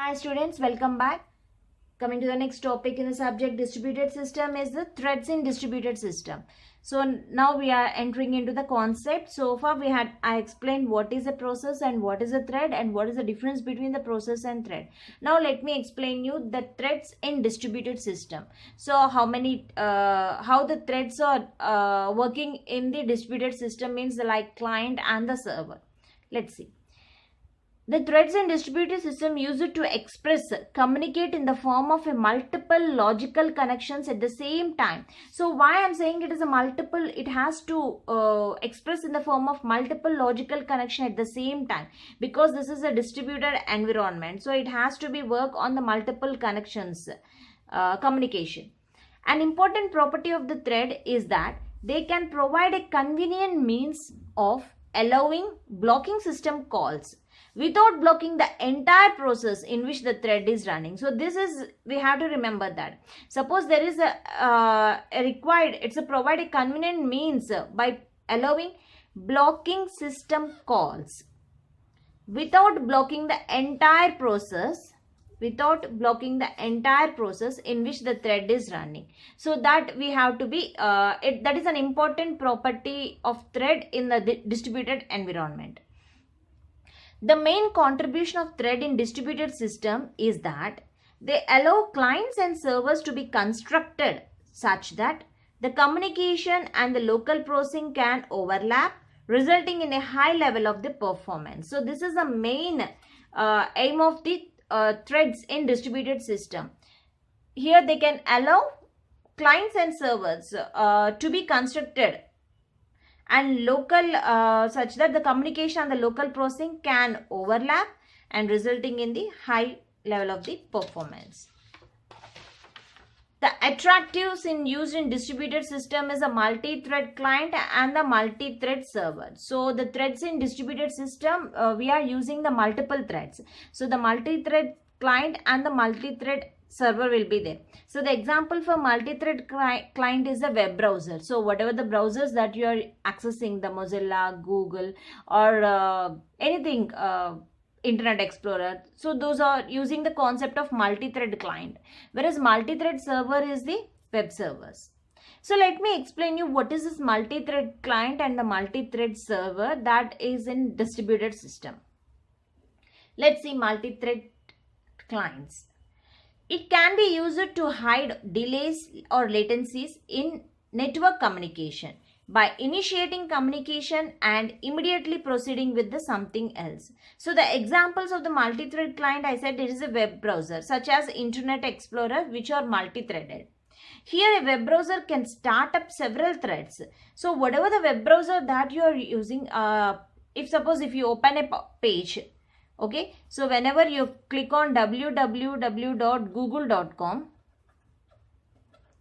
Hi students, welcome back. Coming to the next topic in the subject distributed system is the threads in distributed system. So now we are entering into the concept. So far I explained what is a process and what is a thread and what is the difference between the process and thread. Now let me explain you the threads in distributed system. So how the threads are working in the distributed system means like client and the server. Let's see. The threads in distributed system use it to communicate in the form of a multiple logical connections at the same time. So why I'm saying it is a multiple, it has to express in the form of multiple logical connection at the same time, because this is a distributed environment. So it has to be work on the multiple connections communication. An important property of the thread is that they can provide a convenient means of allowing blocking system calls without blocking the entire process in which the thread is running. So this is, we have to remember that. Suppose there is provide a convenient means by allowing blocking system calls without blocking the entire process in which the thread is running. So that we have to be, that is an important property of thread in the distributed environment. The main contribution of thread in distributed system is that they allow clients and servers to be constructed such that the communication and the local processing can overlap, resulting in a high level of the performance. So this is the main aim of the threads in distributed system. Here they can allow clients and servers to be constructed and local such that the communication and the local processing can overlap and resulting in the high level of the performance. The attractives used in distributed system is a multi-thread client and the multi-thread server. So the threads in distributed system, we are using the multiple threads. So the multi-thread client and the multi-thread server will be there. So the example for multi-thread client is a web browser. So whatever the browsers that you are accessing, the Mozilla, Google, or anything, Internet Explorer, so those are using the concept of multi-thread client, whereas multi-thread server is the web servers. So let me explain you what is this multi-thread client and the multi-thread server that is in distributed system. Let's see multi-thread clients. It can be used to hide delays or latencies in network communication by initiating communication and immediately proceeding with the something else. So the examples of the multi-thread client, I said it is a web browser such as Internet Explorer, which are multi-threaded. Here a web browser can start up several threads. So whatever the web browser that you are using, if you open a page, okay, so whenever you click on www.google.com,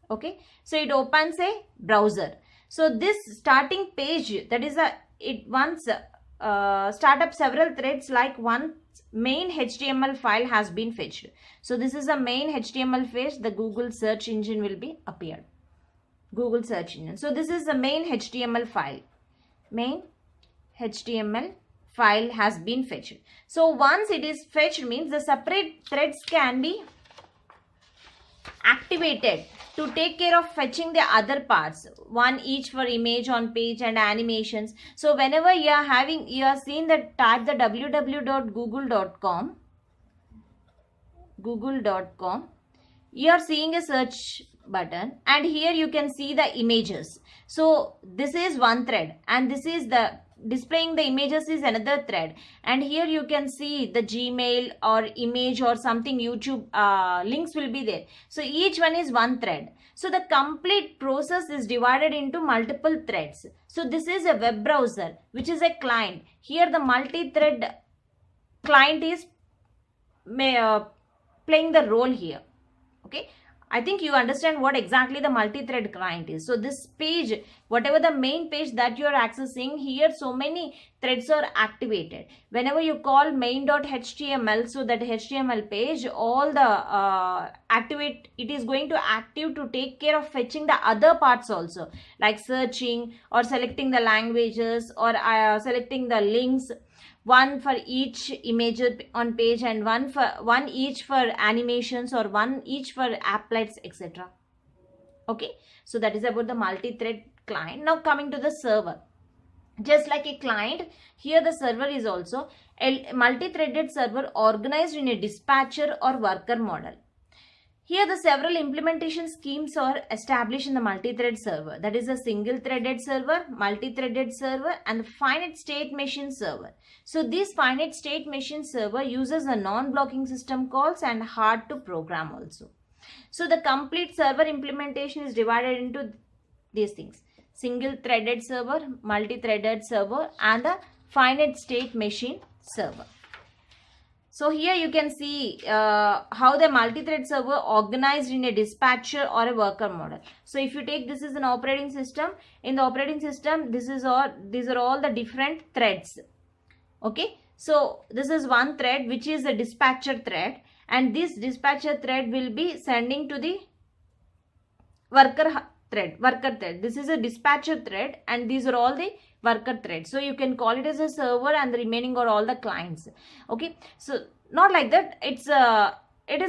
okay, so it opens a browser. So this starting page, that is it once start up several threads, like one main HTML file has been fetched. So this is a main HTML fetch, the Google search engine will be appeared. Google search engine. So this is the main HTML file. Main HTML file has been fetched. So once it is fetched means the separate threads can be activated to take care of fetching the other parts, one each for image on page and animations. So whenever you are seeing the type the www.google.com, you are seeing a search button and here you can see the images. So this is one thread and this is the displaying the images is another thread, and here you can see the Gmail or image or something YouTube links will be there. So each one is one thread. So the complete process is divided into multiple threads. So this is a web browser which is a client. Here the multi-thread client is playing the role here. Okay, I think you understand what exactly the multi-thread client is. So this page, whatever the main page that you are accessing, here so many threads are activated. Whenever you call main.html, so that HTML page, all the it is going to active to take care of fetching the other parts also, like searching or selecting the languages or selecting the links. one for each image on page, and one each for animations, or one each for applets, etc. Okay, so that is about the multi-thread client. Now coming to the server. Just like a client, here the server is also a multi-threaded server organized in a dispatcher or worker model. Here the several implementation schemes are established in the multi-thread server. That is a single-threaded server, multi-threaded server, and the finite state machine server. So this finite state machine server uses a non-blocking system calls and hard to program also. So the complete server implementation is divided into these things: single-threaded server, multi-threaded server, and the finite state machine server. So here you can see how the multi-thread server organized in a dispatcher or a worker model. So if you take this is an operating system, in the operating system these are all the different threads. Okay, so this is one thread which is a dispatcher thread, and this dispatcher thread will be sending to the worker thread. This is a dispatcher thread, and these are all the worker threads. So you can call it as a server, and the remaining are all the clients. Okay, so not like that.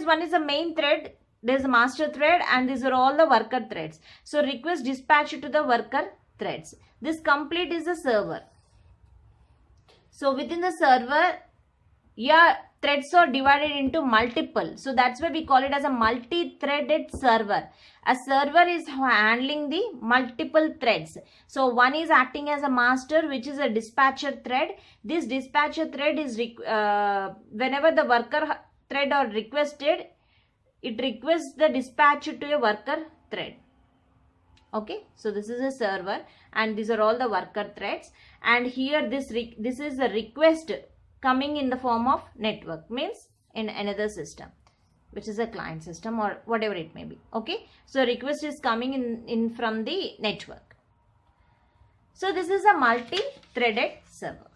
One is a main thread, there's a master thread, and these are all the worker threads. So request dispatch to the worker threads. This complete is a server. So within the server, threads are divided into multiple. So that's why we call it as a multi-threaded server. A server is handling the multiple threads. So one is acting as a master, which is a dispatcher thread. This dispatcher thread is whenever the worker thread are requested, it requests the dispatcher to a worker thread. Okay, so this is a server, and these are all the worker threads. And here this is a request coming in the form of network, means in another system, which is a client system or whatever it may be. Okay, so request is coming in from the network. So this is a multi-threaded server.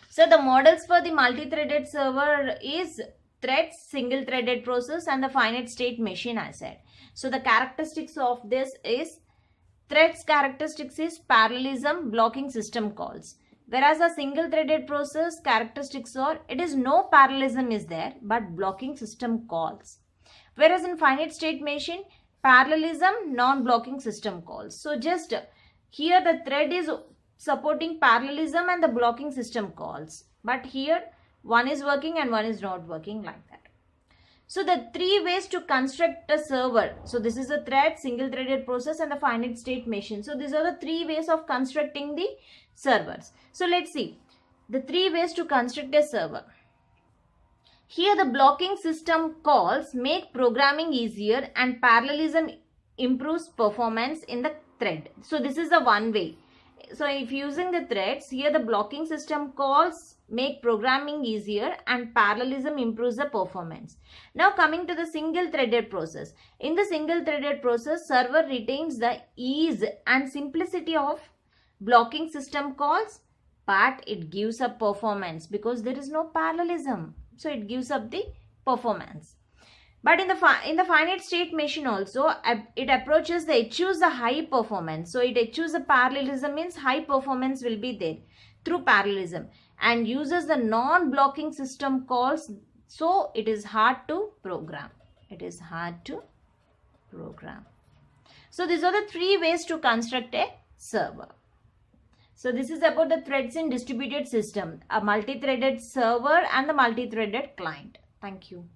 So the models for the multi-threaded server is threads, single-threaded process, and the finite state machine, I said. So the characteristics of this is, threads characteristics is parallelism, blocking system calls. Whereas a single-threaded process characteristics are, it is no parallelism is there, but blocking system calls. Whereas in finite state machine, parallelism, non-blocking system calls. So just here the thread is supporting parallelism and the blocking system calls. But here one is working and one is not working, like that. So the three ways to construct a server. So this is a thread, single-threaded process, and the finite state machine. So these are the three ways of constructing the servers. So let's see the three ways to construct a server. Here the blocking system calls make programming easier, and parallelism improves performance in the thread. So this is the one way. So if using the threads, here the blocking system calls make programming easier, and parallelism improves the performance. Now coming to the single-threaded process. In the single-threaded process, server retains the ease and simplicity of blocking system calls, but it gives up performance because there is no parallelism. So it gives up the performance. But in the finite state machine also, it achieves the high performance. So it achieves the parallelism, means high performance will be there through parallelism, and uses the non-blocking system calls. So it is hard to program. So these are the three ways to construct a server. So this is about the threads in distributed system, a multi-threaded server and the multi-threaded client. Thank you.